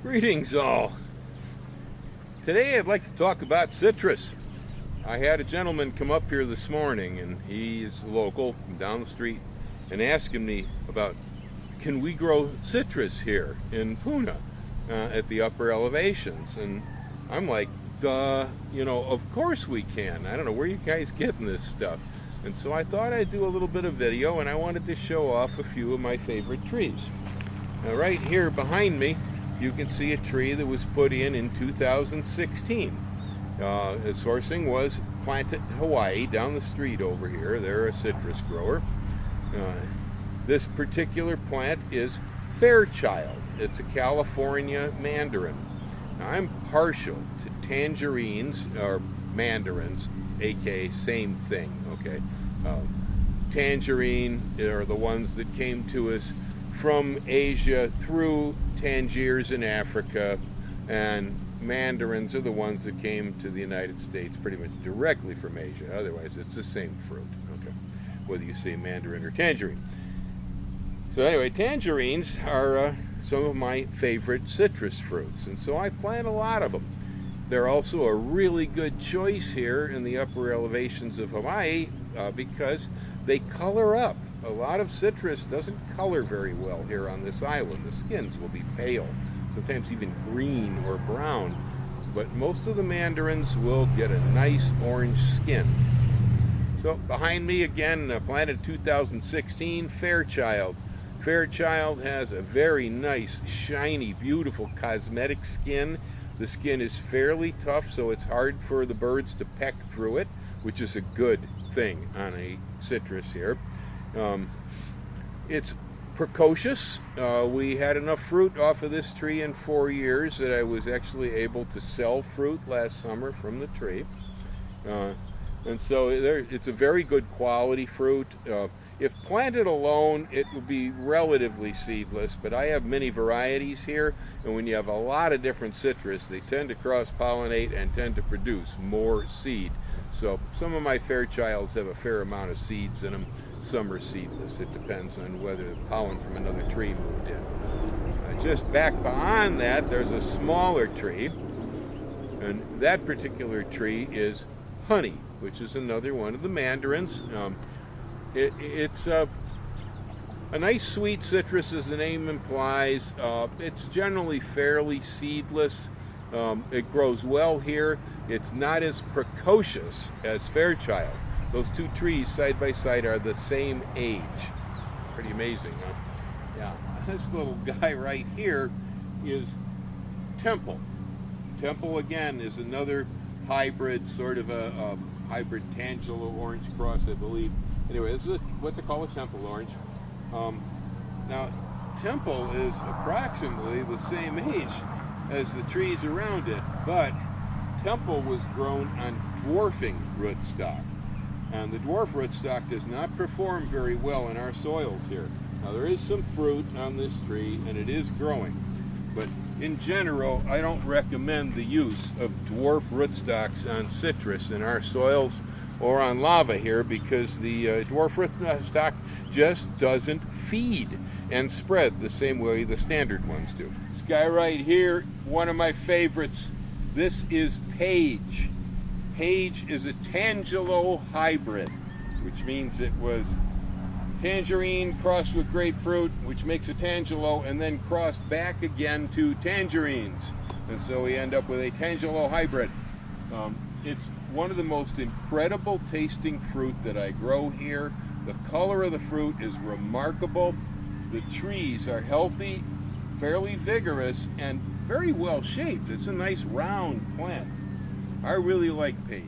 Greetings all. Today I'd like to talk about citrus. I had a gentleman come up here this morning, and he's local from down the street, and asking me about, can we grow citrus here in Puna at the upper elevations? And I'm like, duh, of course we can. I don't know where you guys getting this stuff. And so I thought I'd do a little bit of video, and I wanted to show off a few of my favorite trees. Now right here behind me, you can see a tree that was put in 2016. The sourcing was planted in Hawaii, down the street over here. They're a citrus grower. This particular plant is Fairchild. It's a California mandarin. Now, I'm partial to tangerines, or mandarins, aka same thing, okay? Tangerine are the ones that came to us from Asia through Tangiers in Africa, and mandarins are the ones that came to the United States pretty much directly from Asia. Otherwise, it's the same fruit, okay, whether you say mandarin or tangerine. So anyway, tangerines are some of my favorite citrus fruits, and so I plant a lot of them. They're also a really good choice here in the upper elevations of Hawaii because they color up. A lot of citrus doesn't color very well here on this island. The skins will be pale, sometimes even green or brown, but most of the mandarins will get a nice orange skin. So behind me again, planted 2016, Fairchild. Fairchild has a very nice, shiny, beautiful cosmetic skin. The skin is fairly tough, so it's hard for the birds to peck through it, which is a good thing on a citrus here. It's precocious. We had enough fruit off of this tree in 4 years that I was actually able to sell fruit last summer from the tree. And so it's a very good quality fruit. If planted alone, it will be relatively seedless, but I have many varieties here, and when you have a lot of different citrus, they tend to cross-pollinate and tend to produce more seed. So some of my Fairchilds have a fair amount of seeds in them. Some are seedless. It depends on whether the pollen from another tree moved in. Just back behind that, there's a smaller tree, and that particular tree is Honey, which is another one of the mandarins. It's a nice sweet citrus, as the name implies. It's generally fairly seedless. It grows well here. It's not as precocious as Fairchild. Those two trees side by side are the same age. Pretty amazing, huh? Yeah. This little guy right here is Temple. Temple, again, is another hybrid, sort of a hybrid Tangelo orange cross, I believe. Anyway, this is what they call a Temple orange. Now, Temple is approximately the same age as the trees around it, but Temple was grown on dwarfing rootstock. And the dwarf rootstock does not perform very well in our soils here. Now, there is some fruit on this tree, and it is growing. But in general, I don't recommend the use of dwarf rootstocks on citrus in our soils or on lava here, because the dwarf rootstock just doesn't feed and spread the same way the standard ones do. This guy right here, one of my favorites. This is Paige. Paige is a Tangelo hybrid, which means it was tangerine crossed with grapefruit, which makes a Tangelo, and then crossed back again to tangerines. And so we end up with a Tangelo hybrid. It's one of the most incredible tasting fruit that I grow here. The color of the fruit is remarkable. The trees are healthy, fairly vigorous, and very well shaped. It's a nice round plant. I really like Paige.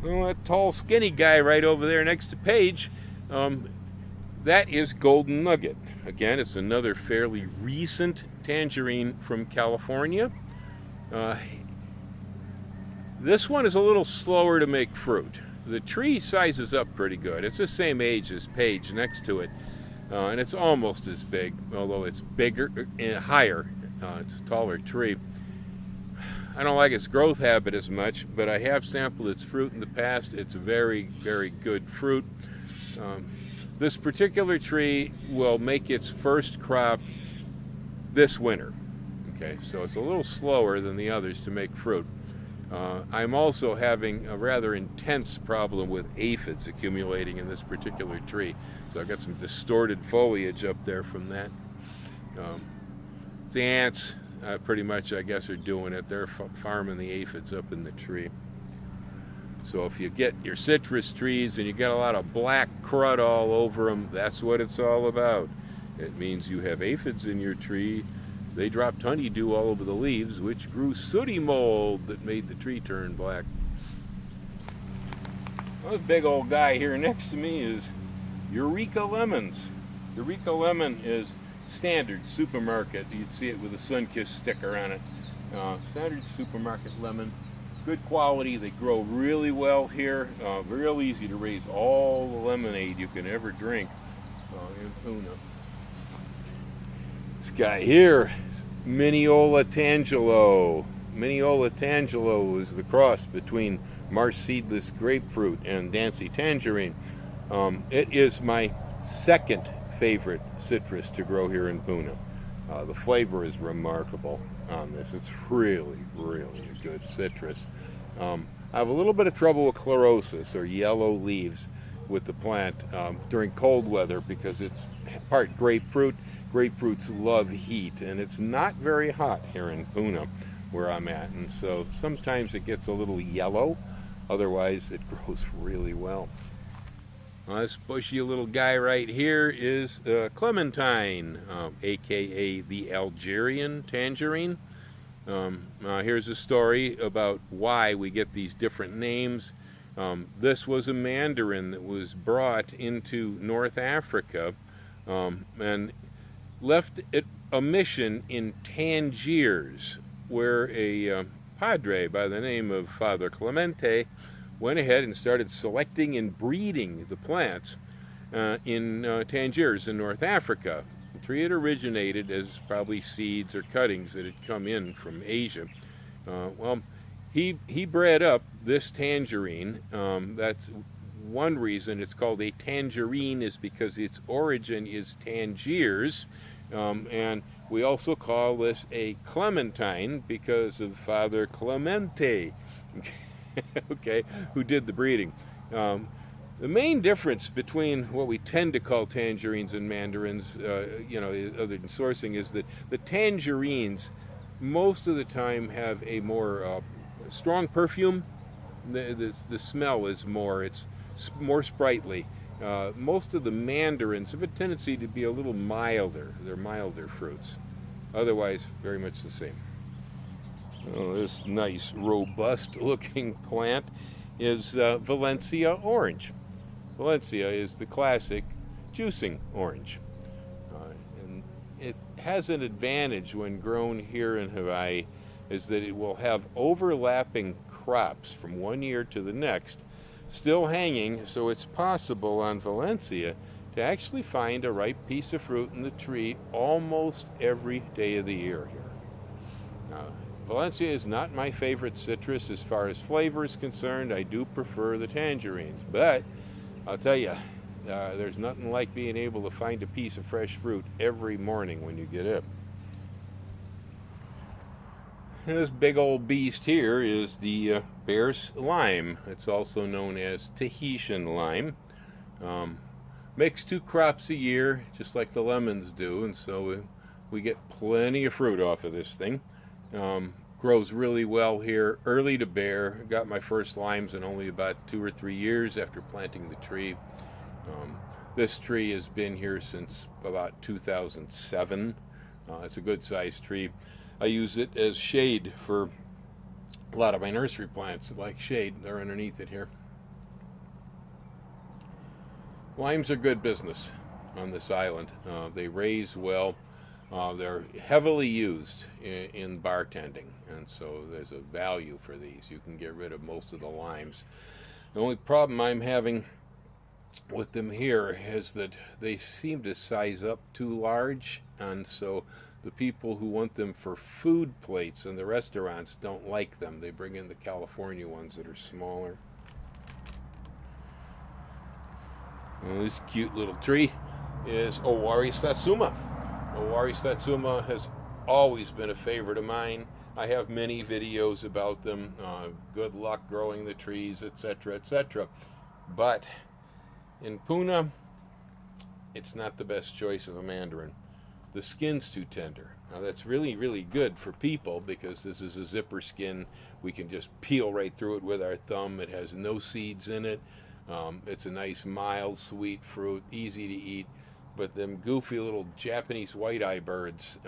Well, that tall, skinny guy right over there next to Paige, that is Golden Nugget. Again, it's another fairly recent tangerine from California. This one is a little slower to make fruit. The tree sizes up pretty good. It's the same age as Paige next to it, and it's almost as big, although it's bigger and higher. It's a taller tree. I don't like its growth habit as much, but I have sampled its fruit in the past. It's a very, very good fruit. This particular tree will make its first crop this winter. Okay, so it's a little slower than the others to make fruit. I'm also having a rather intense problem with aphids accumulating in this particular tree. So I've got some distorted foliage up there from that. The ants pretty much, I guess, are doing it. They're farming the aphids up in the tree. So if you get your citrus trees and you got a lot of black crud all over them, that's what it's all about. It means you have aphids in your tree. They dropped honeydew all over the leaves, which grew sooty mold that made the tree turn black. Well, this big old guy here next to me is Eureka Lemons. Eureka Lemon is standard supermarket. You'd see it with a sun-kissed sticker on it. Standard supermarket lemon. Good quality. They grow really well here. Real easy to raise all the lemonade you can ever drink in Puna. This guy here, Mineolaangelo. Mineolaangelo is the cross between marsh seedless grapefruit and Dancy tangerine. It is my second favorite citrus to grow here in Puna. The flavor is remarkable on this. It's really, really a good citrus. I have a little bit of trouble with chlorosis, or yellow leaves, with the plant during cold weather because it's part grapefruit. Grapefruits love heat, and it's not very hot here in Puna where I'm at, and so sometimes it gets a little yellow. Otherwise, it grows really well. This bushy little guy right here is Clementine, aka the Algerian tangerine. Here's a story about why we get these different names. This was a mandarin that was brought into North Africa and left at a mission in Tangiers, where a padre by the name of Father Clemente went ahead and started selecting and breeding the plants in Tangiers in North Africa. The tree had originated as probably seeds or cuttings that had come in from Asia. He bred up this tangerine. That's one reason it's called a tangerine, is because its origin is Tangiers. And we also call this a clementine because of Father Clemente, okay, who did the breeding. The main difference between what we tend to call tangerines and mandarins, other than sourcing, is that the tangerines most of the time have a more strong perfume. The smell is more, it's more sprightly. Most of the mandarins have a tendency to be a little milder. They're milder fruits. Otherwise, very much the same. This nice, robust-looking plant is Valencia Orange. Valencia is the classic juicing orange. And it has an advantage when grown here in Hawaii, is that it will have overlapping crops from one year to the next, still hanging, so it's possible on Valencia to actually find a ripe piece of fruit in the tree almost every day of the year here. Valencia is not my favorite citrus as far as flavor is concerned. I do prefer the tangerines, but I'll tell you, there's nothing like being able to find a piece of fresh fruit every morning when you get up. And this big old beast here is the Bear's lime. It's also known as Tahitian lime. Makes 2 crops a year, just like the lemons do, and so we get plenty of fruit off of this thing. Grows really well here, early to bear. Got my first limes in only about 2 or 3 years after planting the tree. This tree has been here since about 2007. It's a good sized tree. I use it as shade for a lot of my nursery plants that like shade. They're underneath it here. Limes are good business on this island. They raise well. They're heavily used in bartending, and so there's a value for these. You can get rid of most of the limes. The only problem I'm having with them here is that they seem to size up too large, and so the people who want them for food plates in the restaurants don't like them. They bring in the California ones that are smaller. Well, this cute little tree is Owari Satsuma. Owari Satsuma has always been a favorite of mine. I have many videos about them. Good luck growing the trees, etc., etc. But in Puna, it's not the best choice of a mandarin. The skin's too tender. Now that's really, really good for people because this is a zipper skin. We can just peel right through it with our thumb. It has no seeds in it. It's a nice, mild, sweet fruit, easy to eat. But them goofy little Japanese white-eye birds,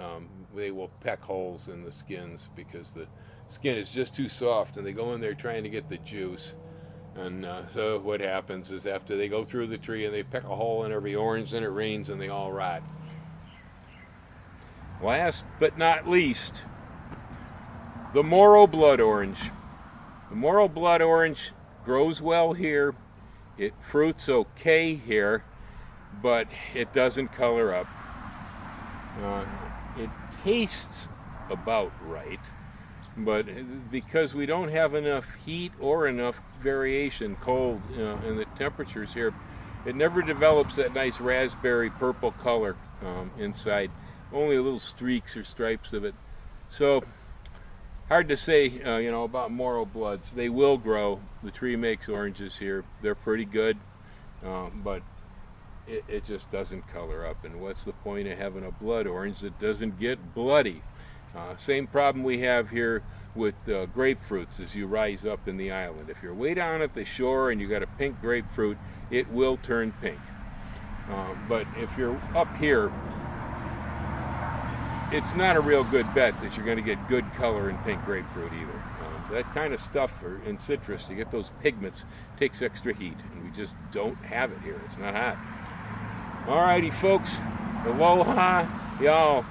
they will peck holes in the skins because the skin is just too soft, and they go in there trying to get the juice. And so what happens is after they go through the tree and they peck a hole in every orange, then it rains and they all rot. Last but not least, the Moro blood orange. The Moro blood orange grows well here. It fruits okay here, but it doesn't color up. It tastes about right, but because we don't have enough heat or enough variation, cold, in the temperatures here, it never develops that nice raspberry purple color inside. Only little streaks or stripes of it. So hard to say, about Moro bloods. They will grow. The tree makes oranges here. They're pretty good, but it just doesn't color up. And what's the point of having a blood orange that doesn't get bloody? Same problem we have here with grapefruits as you rise up in the island. If you're way down at the shore and you got a pink grapefruit, it will turn pink. But if you're up here, it's not a real good bet that you're going to get good color in pink grapefruit either. That kind of stuff in citrus, to get those pigments, takes extra heat, and we just don't have it here. It's not hot. Alrighty, folks. Aloha. Y'all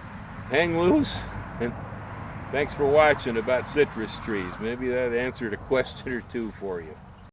hang loose. And thanks for watching about citrus trees. Maybe that answered a question or two for you.